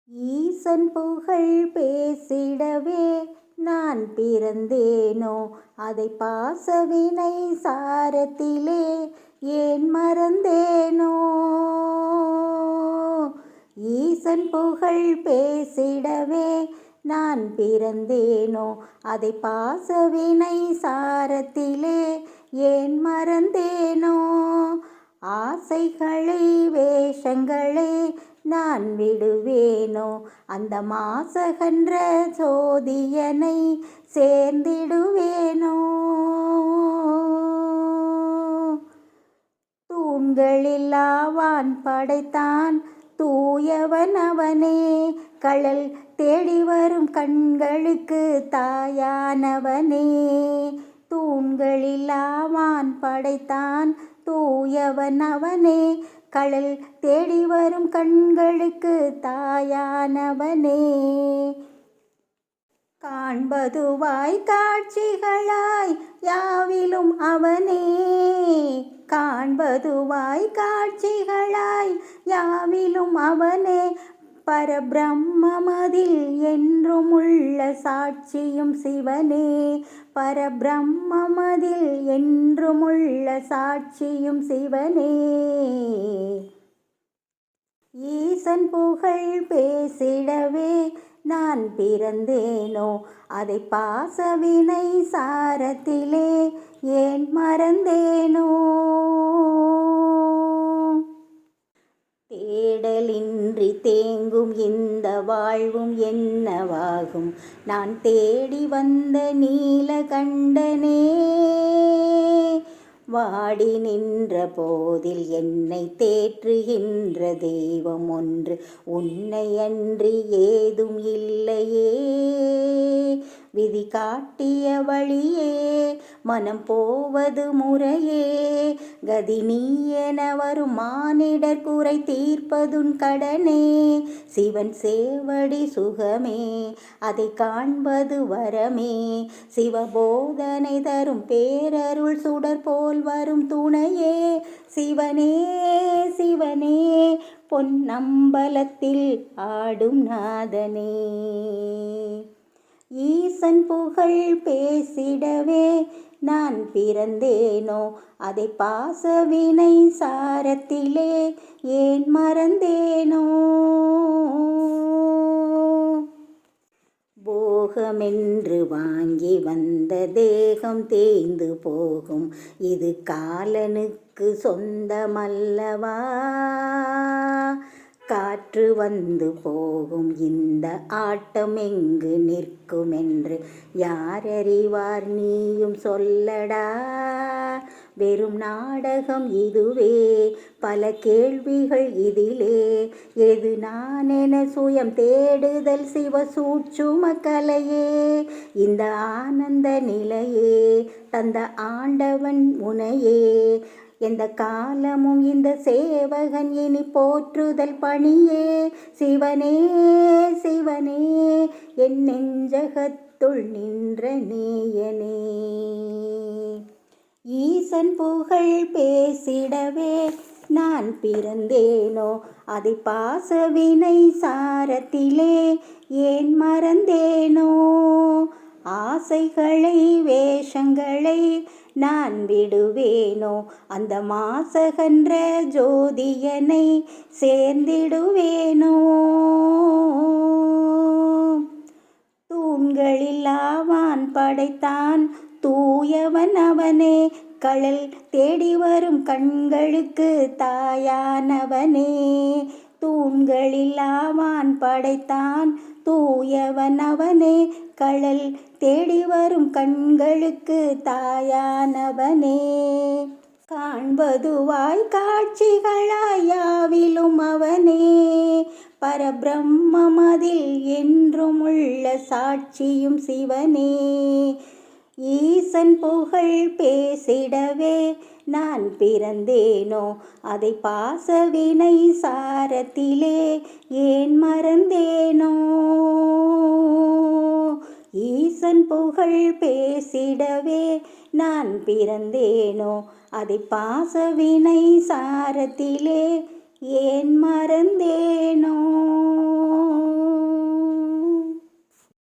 ஈசன் புகழ் பேசிடவே நான் பிறந்தேனோ, அதை பாசவினை சாரத்திலே ஏன் மறந்தேனோ. ஈசன் புகழ் பேசிடவே நான் பிறந்தேனோ, அதை பாசவினை சாரத்திலே ஏன் மறந்தேனோ. ஆசைகளை வேஷங்களை நான் விடுவேனோ, அந்த மாசகன்ற ஜோதியனை சேர்ந்திடுவேனோ. தூண்களில்லாவான் படைத்தான் தூயவன் அவனே, கழல் தேடி வரும் கண்களுக்கு தாயானவனே. தூண்களில்லாவான் படைத்தான் தூயவன் அவனே, கழல் தேடி வரும் கண்களுக்கு தாயானவனே. காண்பதுவாய் காட்சிகளாய் யாவிலும் அவனே, காண்பதுவாய் காட்சிகளாய் யாவிலும் அவனே. பரபிரம்மமதில் என்றும் உள்ள சாட்சியும் சிவனே, பரபிரம்மமதில் என்றும் உள்ள சாட்சியும் சிவனே. ஈசன் புகழ் பேசிடவே நான் பிறந்தேனோ, அதை பாசவினை சாரத்திலே ஏன் மறந்தேனோ. தேடலின்றி தேங்கும் இந்த வாழ்வும் என்னவாகும், நான் தேடி வந்த நீலகண்டனே. வாடி நின்ற போதில் என்னை தேற்றுகின்ற தெய்வம் ஒன்று உன்னை அன்றி ஏதும் இல்லையே. விதி காட்டிய வழியே மனம் போவது முறையே, கதி நீ என வரும் மானிடர் குறை தீர்ப்பதுன் கடனே. சிவன் சேவடி சுகமே, அதை காண்பது வரமே. சிவபோதனை தரும் பேரருள் சுடர் போல் வரும் துணையே. சிவனே சிவனே பொன்னம்பலத்தில் ஆடும் நாதனே. ஈசன் புகழ் பேசிடவே நான் பிறந்தேனோ, அதை பாசவினை சாரத்திலே ஏன் மறந்தேனோ. போகமென்று வாங்கி வந்த தேகம் தேய்ந்து போகும், இது காலனுக்கு சொந்தமல்லவா. காற்று வந்து போகும் இந்த ஆட்டம் எங்கு நிற்கும் என்று யாரறிவார் நீயும் சொல்லடா. வெறும் நாடகம் இதுவே, பல கேள்விகள் இதிலே. எது நான் என சுயம் தேடுதல் சிவ சூட்சும கலையே. இந்த ஆனந்த நிலையே தந்த ஆண்டவன் உனையே. எந்த காலமும் இந்த சேவகன் இனி போற்றுதல் பணியே. சிவனே சிவனே என் நெஞ்சகத்துள் நின்ற நேயனே. ஈசன் புகழ் பேசிடவே நான் பிறந்தேனோ, அதை பாசவினை சாரத்திலே ஏன் மறந்தேனோ. ஆசைகளை வேஷங்களை நான் விடுவேனோ, அந்த மாசகன்ற ஜோதியனை சேர்ந்திடுவேனோ. தூண்களில்லாவான் படைத்தான் தூயவன் அவனே, கழல் தேடி வரும் கண்களுக்கு தாயானவனே. தூண்களில்லாவான் படைத்தான் தூயவன் அவனே, கழல் தேடி வரும் கண்களுக்கு தாயானவனே. காண்பதுவாய் காட்சிகளாய் யாவிலும் அவனே, பரபிரம்மமதில் என்றும் உள்ள சாட்சியும் சிவனே. ஈசன் புகழ் பேசிடவே நான் பிறந்தேனோ, அதை பாசவினை சாரத்திலே ஏன் மறந்தேனோ. ஈசன் புகழ் பேசிடவே நான் பிறந்தேனோ, அதை பாசவினை சாரத்திலே ஏன் மறந்தேனோ.